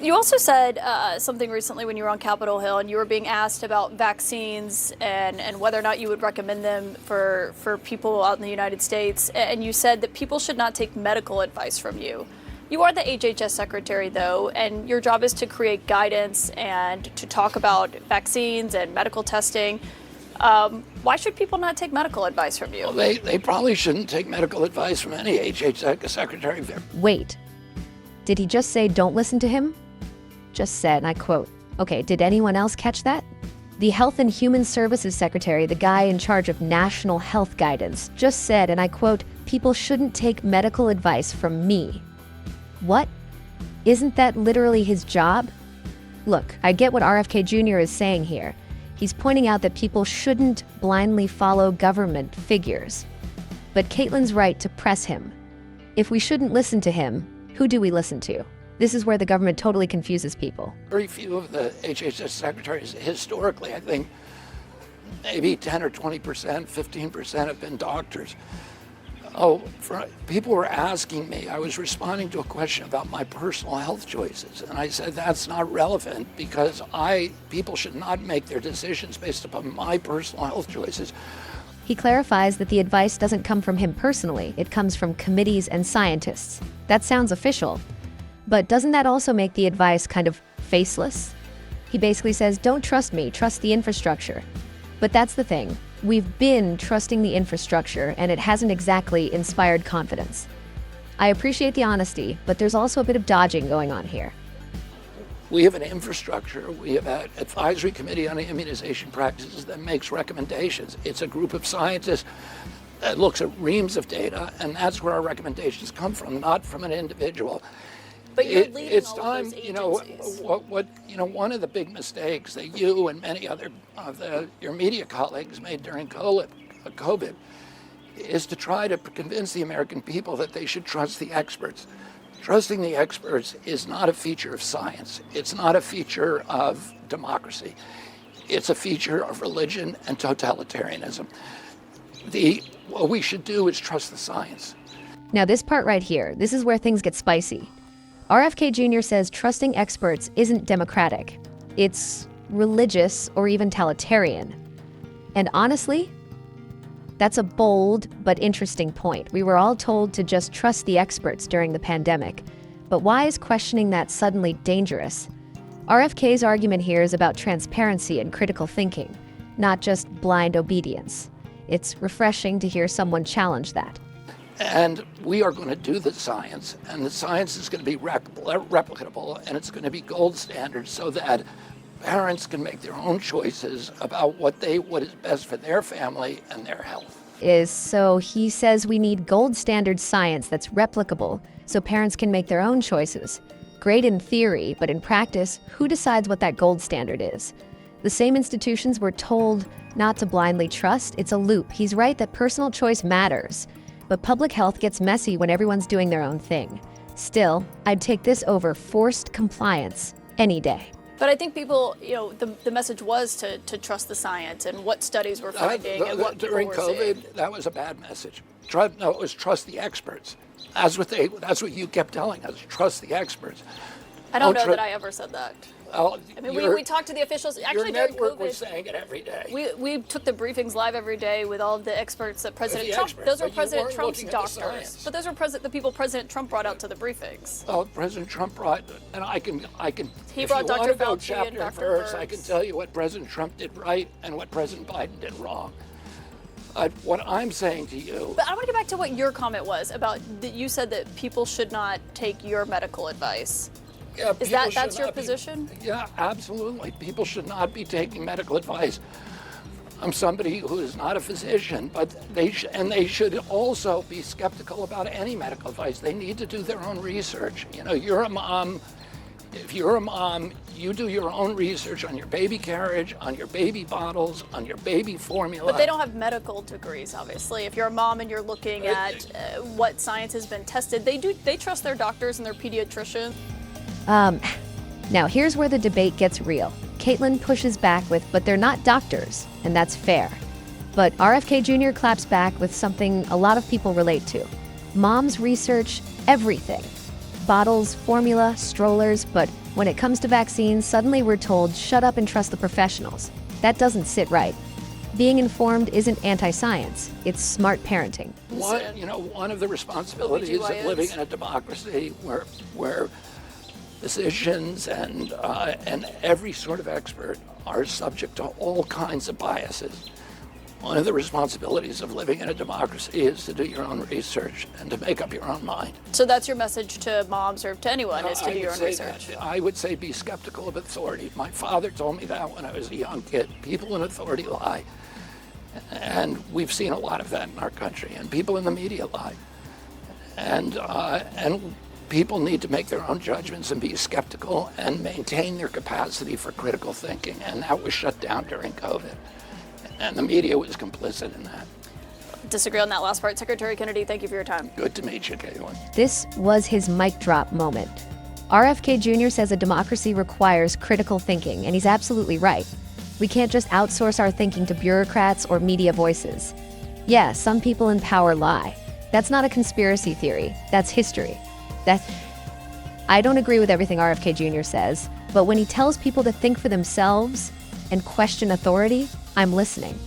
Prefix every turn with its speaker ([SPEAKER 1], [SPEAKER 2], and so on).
[SPEAKER 1] You also said something recently when you were on Capitol Hill and you were being asked about vaccines and whether or not you would recommend them for people out in the United States. And you said that people should not take medical advice from you. You are the HHS secretary, though, and your job is to create guidance and to talk about vaccines and medical testing. Why should people not take medical advice from you?
[SPEAKER 2] Well, they probably shouldn't take medical advice from any HHS secretary.
[SPEAKER 3] Wait, did he just say don't listen to him? Just said, and I quote, okay, did anyone else catch that? The Health and Human Services Secretary, the guy in charge of national health guidance, just said, and I quote, people shouldn't take medical advice from me. What? Isn't that literally his job? Look, I get what RFK Jr. is saying here. He's pointing out that people shouldn't blindly follow government figures. But Kaitlan's right to press him. If we shouldn't listen to him, who do we listen to? This is where the government totally confuses people.
[SPEAKER 2] Very few of the HHS secretaries, historically, I think maybe 10 or 20%, 15% have been doctors. People were asking me, I was responding to a question about my personal health choices, and I said that's not relevant because people should not make their decisions based upon my personal health choices.
[SPEAKER 3] He clarifies that the advice doesn't come from him personally, it comes from committees and scientists. That sounds official. But doesn't that also make the advice kind of faceless? He basically says, don't trust me, trust the infrastructure. But that's the thing. We've been trusting the infrastructure, and it hasn't exactly inspired confidence. I appreciate the honesty, but there's also a bit of dodging going on here.
[SPEAKER 2] We have an infrastructure. We have an advisory committee on immunization practices that makes recommendations. It's a group of scientists that looks at reams of data, and that's where our recommendations come from, not from an individual.
[SPEAKER 1] But you're leading
[SPEAKER 2] it's
[SPEAKER 1] all
[SPEAKER 2] time,
[SPEAKER 1] of those
[SPEAKER 2] you know,
[SPEAKER 1] agencies.
[SPEAKER 2] one of the big mistakes that you and many other of your media colleagues made during COVID is to try to convince the American people that they should trust the experts. Trusting the experts is not a feature of science. It's not a feature of democracy. It's a feature of religion and totalitarianism. What we should do is trust the science.
[SPEAKER 3] Now this part right here, this is where things get spicy. RFK Jr. says trusting experts isn't democratic. It's religious or even totalitarian. And honestly, that's a bold but interesting point. We were all told to just trust the experts during the pandemic. But why is questioning that suddenly dangerous? RFK's argument here is about transparency and critical thinking, not just blind obedience. It's refreshing to hear someone challenge that.
[SPEAKER 2] And we are going to do the science, and the science is going to be replicable, and it's going to be gold standard so that parents can make their own choices about what is best for their family and their health.
[SPEAKER 3] So he says we need gold standard science that's replicable so parents can make their own choices. Great in theory, but in practice, who decides what that gold standard is? The same institutions we're told not to blindly trust. It's a loop. He's right that personal choice matters. But public health gets messy when everyone's doing their own thing. Still, I'd take this over forced compliance any day.
[SPEAKER 1] But I think people, the message was to trust the science and what studies were finding and what
[SPEAKER 2] during
[SPEAKER 1] people were
[SPEAKER 2] COVID,
[SPEAKER 1] seeing.
[SPEAKER 2] that was a bad message. No, it was trust the experts. That's what you kept telling us. Trust the experts.
[SPEAKER 1] I don't know that I ever said that.
[SPEAKER 2] Well,
[SPEAKER 1] I mean, we talked to the officials. Actually,
[SPEAKER 2] your
[SPEAKER 1] during
[SPEAKER 2] network
[SPEAKER 1] COVID,
[SPEAKER 2] was saying it every day.
[SPEAKER 1] we took the briefings live every day with all of the experts that President Trump. Those were President Trump's doctors. But those are the people President Trump brought out to the briefings.
[SPEAKER 2] Oh, President Trump brought, and I can.
[SPEAKER 1] He
[SPEAKER 2] if
[SPEAKER 1] brought
[SPEAKER 2] you
[SPEAKER 1] Dr.
[SPEAKER 2] want to go
[SPEAKER 1] Fauci
[SPEAKER 2] chapter
[SPEAKER 1] and
[SPEAKER 2] and
[SPEAKER 1] Dr.
[SPEAKER 2] verse, I
[SPEAKER 1] Birx.
[SPEAKER 2] can tell you what President Trump did right and what President Biden did wrong. What I'm saying to you.
[SPEAKER 1] But I want to get back to what your comment was about that. You said that people should not take your medical advice.
[SPEAKER 2] Yeah,
[SPEAKER 1] That's your position?
[SPEAKER 2] Yeah, absolutely. People should not be taking medical advice from somebody who is not a physician, but they should also be skeptical about any medical advice. They need to do their own research. You're a mom. If you're a mom, you do your own research on your baby carriage, on your baby bottles, on your baby formula.
[SPEAKER 1] But they don't have medical degrees, obviously. If you're a mom and you're looking at what science has been tested, they trust their doctors and their pediatricians.
[SPEAKER 3] Now here's where the debate gets real. Kaitlan pushes back with, but they're not doctors, and that's fair. But RFK Jr. claps back with something a lot of people relate to. Moms research everything. Bottles, formula, strollers, but When it comes to vaccines, suddenly we're told, shut up and trust the professionals. That doesn't sit right. Being informed isn't anti-science, it's smart parenting.
[SPEAKER 2] One of the responsibilities of living in a democracy where physicians and every sort of expert are subject to all kinds of biases. One of the responsibilities of living in a democracy is to do your own research and to make up your own mind.
[SPEAKER 1] So that's your message to moms or to anyone, is to do your own research.
[SPEAKER 2] I would say be skeptical of authority. My father told me that when I was a young kid. People in authority lie. And we've seen a lot of that in our country. And people in the media lie. And people need to make their own judgments and be skeptical and maintain their capacity for critical thinking. And that was shut down during COVID. And the media was complicit in that.
[SPEAKER 1] Disagree on that last part. Secretary Kennedy, thank you for your time.
[SPEAKER 2] Good to meet you, Kaitlan.
[SPEAKER 3] This was his mic drop moment. RFK Jr. says a democracy requires critical thinking, and he's absolutely right. We can't just outsource our thinking to bureaucrats or media voices. Yeah, some people in power lie. That's not a conspiracy theory. That's history. I don't agree with everything RFK Jr. says, but when he tells people to think for themselves and question authority, I'm listening.